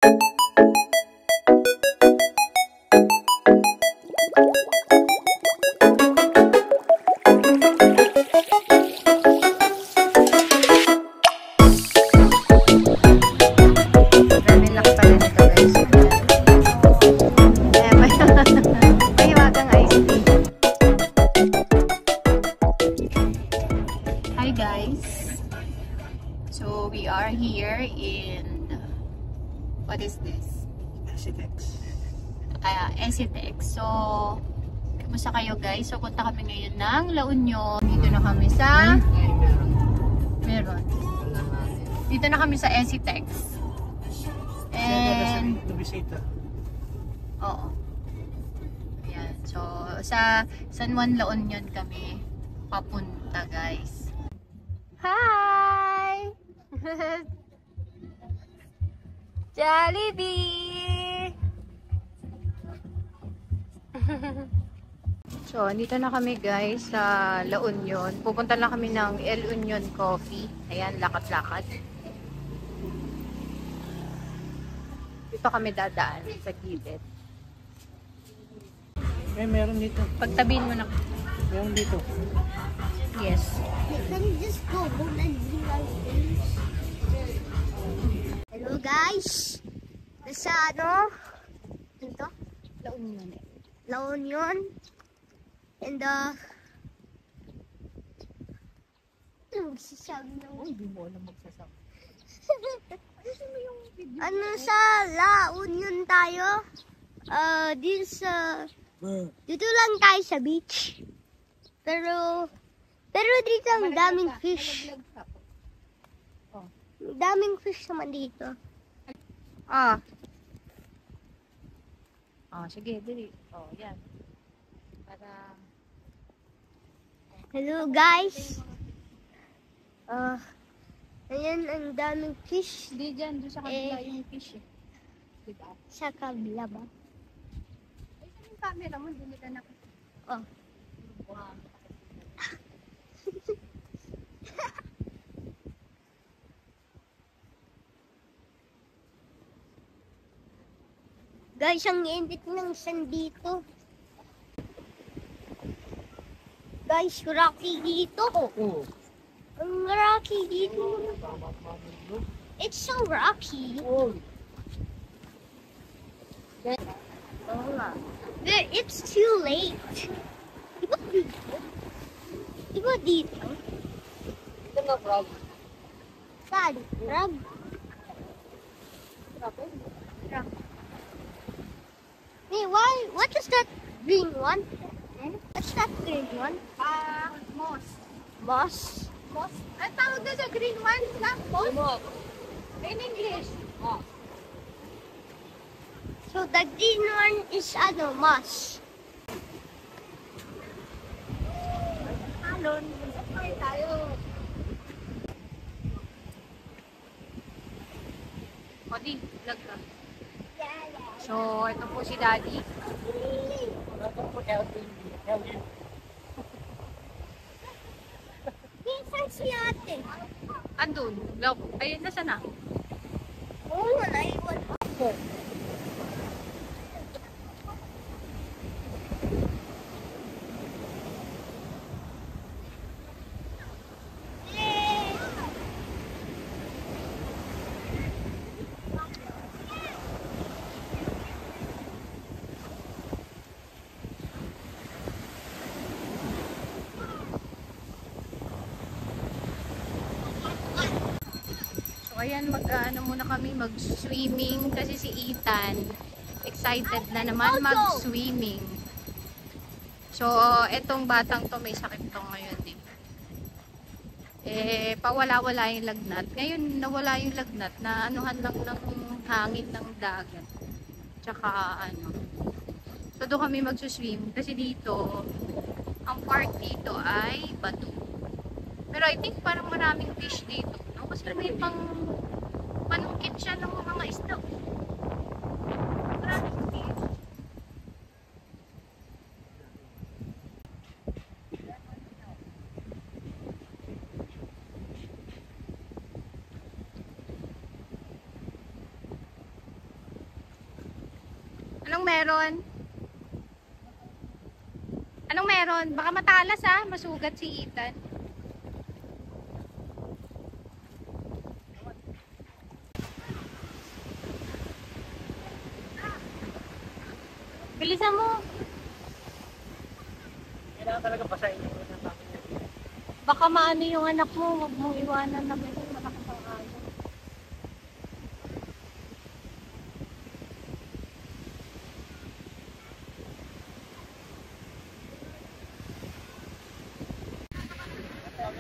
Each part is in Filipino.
Hi guys, so we are here in, what is this? Esitex. Esitex. So, kumusta kayo guys? So, punta kami ngayon ng La Union. Dito na kami sa, meron. Dito na kami sa Esitex. And, oo. Ayan. So, sa San Juan La Union kami papunta guys. Hi! Jollibee! So, dito na kami guys sa La Union. Pupunta lang kami ng El Union Coffee. Ayan, lakad-lakad. Dito kami dadaan sa gilid. Meron dito. Pagtabihin mo na. Meron dito. Yes. Can you just go and do like this? Hello guys! Nasa ano? Ito? La Union eh. La Union. And ano magsasabi na? Uy, di mo alam magsasabi. Ano sa La Union tayo? Dito lang tayo sa beach. Pero dito ang daming fish. Daming fish naman dito. Sige, dili. Yan. Para... Hello guys. Ayan ang daming fish. Di dyan, doon sa kabila yung fish eh. Diba? Sa kabila ba? Ay, saan yung camera mo? Hindi nila na... Oh. Wow. Guys, ang init ng sun dito. Guys, rocky dito. Oo. Ang rocky dito. It's so rocky. Oh. It's too late. Diba dito? Diba dito? Ito na, Rob. Saan? Rab? Rock. Hey, why? What is that green one? What's that green one? Moss. Moss? Moss? Ang tawag na sa green one? Moss? In English. So the green one is ano, moss. Alon. Okay tayo. Odi, vlog ka. So, ito po si Daddy. Saan si ate? Andun. Vlog. Ayun, nasa na? Oo, naiwan ako. Ayan, mag-ano muna kami, mag-swimming kasi si Ethan excited na naman mag-swimming. So, etong batang to may sakit to ngayon eh. Pawala-wala yung lagnat. Ngayon, nawala yung lagnat na anuhan lang ng hangin ng dagat. Tsaka ano. So, doon kami mag-swim kasi dito, ang park dito ay bato. Pero I think parang maraming fish dito. No? Kasi may panungkit siya ng mga isda. Maraming fish. Anong meron? Anong meron? Baka matalas ha, masugat si Ethan. Bilisan mo. Kailangan talaga basahin mo. Baka maano yung anak mo, huwag mong iwanan na may malakas ang hangin.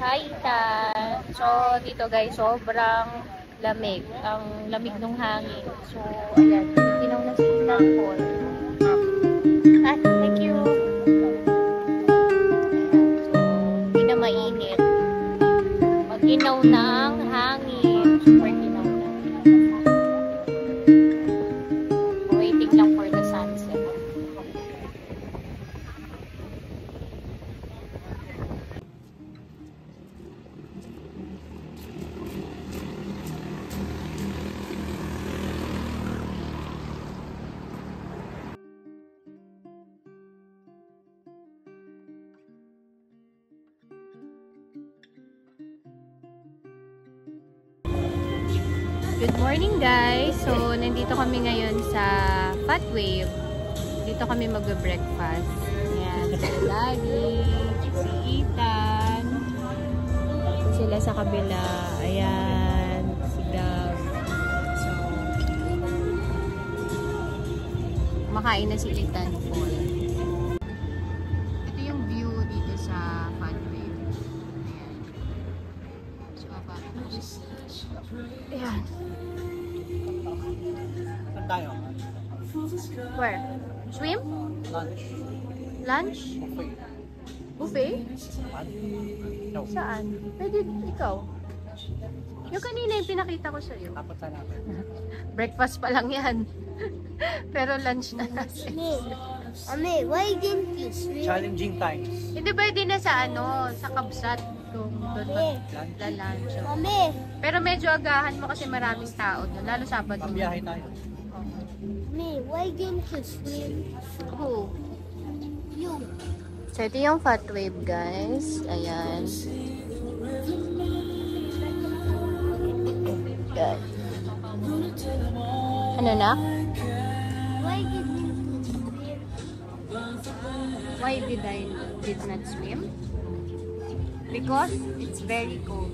Hi, Ethan. So, dito guys, sobrang lamig. Ang lamig ng hangin. So, ayan. Tinaw na si Ethan Paul. Ah, thank you. Hindi na mainit. Mag-inaw ng hangin. Super inaw na. Waiting lang for the sunset. Good morning guys! So, nandito kami ngayon sa Pathwave. Dito kami mag-breakfast. Ayan, si Daddy, si Ethan, sila sa kabila. Ayan, si Gab. So, makain na si Ethan po. Ito yung view dito sa Pathwave. Ayan. So, ayan. Saan tayo? Where? Swim? Lunch. Lunch? Buffet. Buffet? No. Saan? Pwede ikaw. Yung kanina yung pinakita ko sa'yo. Tapos na natin. Breakfast pa lang yan. Pero lunch na natin. Mami, why didn't you swim? Challenging times. Hindi pwede na sa ano, sa Kabsat. Kung doon mag-lunch. Mami, Pero medyo agahan mo kasi maraming tao doon. Lalo Sabado. Pagbiyahe tayo. Mami, why didn't you swim? Who? You. So, ito yung Pathwave, guys. Ayan. Good. Ano na? Why didn't you swim? Why did not swim? Because it's very cold.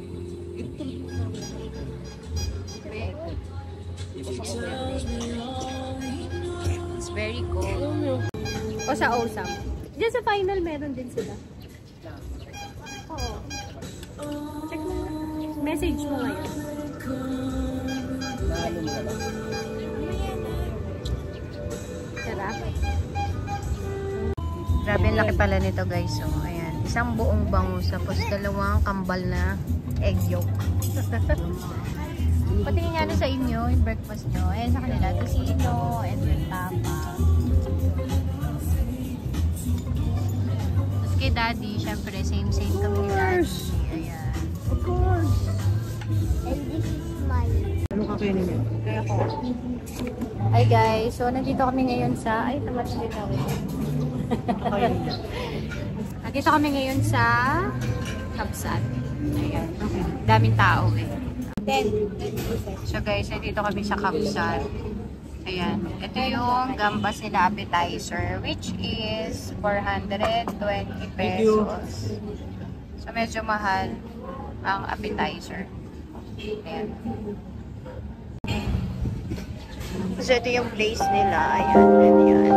It's very cold. O sa Osam. Diyan sa final meron din sila. Oo. Check mo. Message mo ngayon. Sarap. Grabe ang laki pala nito guys. So, ayan. Isang buong bangus tapos dalawang kambal na egg yolk. Patingin nga na sa inyo yung breakfast nyo. Ayan sa kanila. Tocino and then tapa. Tapos kay Daddy, syempre same kami ni Daddy. Ayan. Of course. And this is mine. Ano kakainin niyo? Kaya ko. Hi guys. So, nandito kami ngayon sa... Ay, tamat din ako. Kakainin niyo? Nandito kami ngayon sa Kabsat. Ayan. Daming tao eh. So guys, nandito kami sa Kabsat. Ayan. Ito yung gambas nila appetizer, which is 420 pesos. So medyo mahal ang appetizer. Ayan. So ito yung place nila. Ayan. Ayan.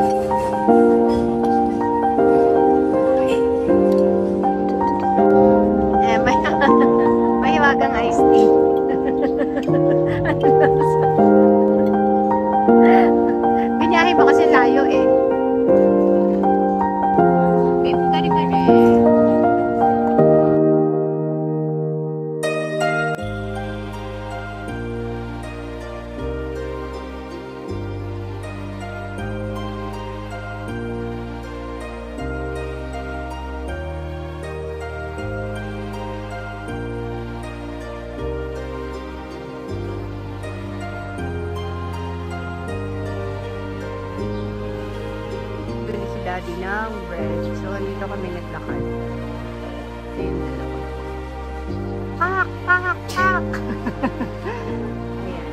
May hiwagang iced tea. Binyahe mo kasi layo eh. Kari-kari. Daddy ng bread. So, dito kami naglakad. Ito yung dalawa. Pak! Pak! Pak! Ayan.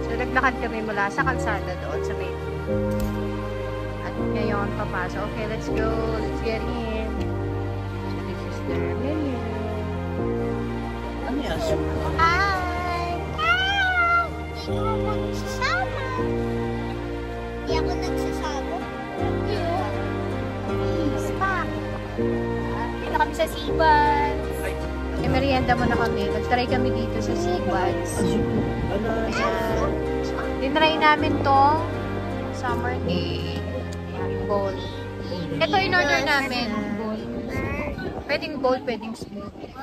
So, naglakad kami mula sa kalsada doon sa main. At ngayon, papasok. Okay, let's go. Let's get in. So, this is the menu. Ano yan? Hi! Hindi ko magsasama. Hindi ako nagsasama. Please, pa. Dito kami sa Seabuds. May merienda muna kami. Nag-try kami dito sa Seabuds. Ayan. Tinry namin tong summer day bowl. Ito in-order namin. Bowl. Pwedeng bowl, pwedeng smoothie.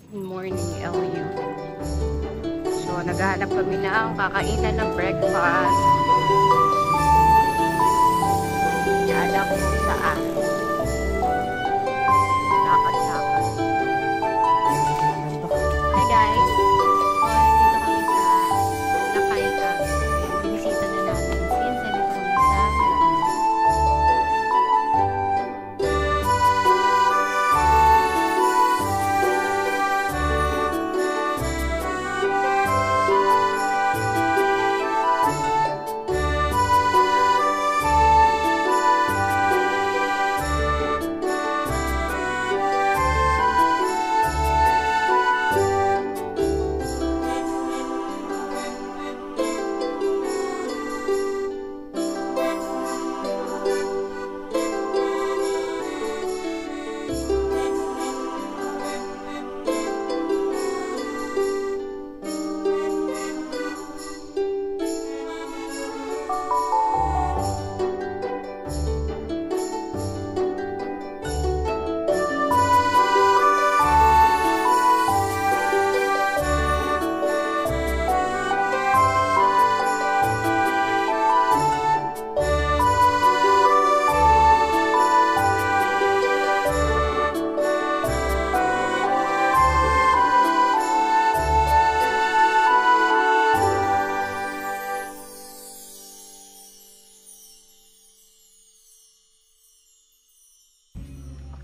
Good morning, LU. So, naghahanap kami ng kakainan ng breakfast. Alam kung saan. Lakad-lakad. Hi guys! So, dito kami sa Nakaiga. Binisita na natin since nandito kami sa Laguna.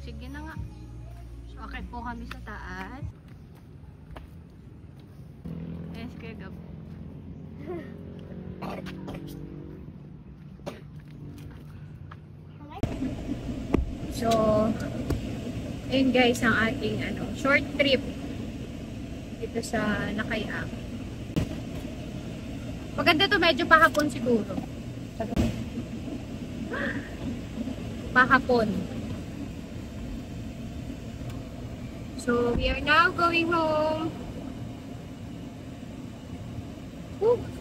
Sige na nga. So, akit po kami sa taas. Yes, Kuya Gab. So, ayun guys, ang ating short trip dito sa Nakaiak. Maganda to, medyo pahapon siguro. Pahapon. So, we are now going home.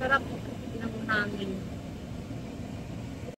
Sarap ng hangin.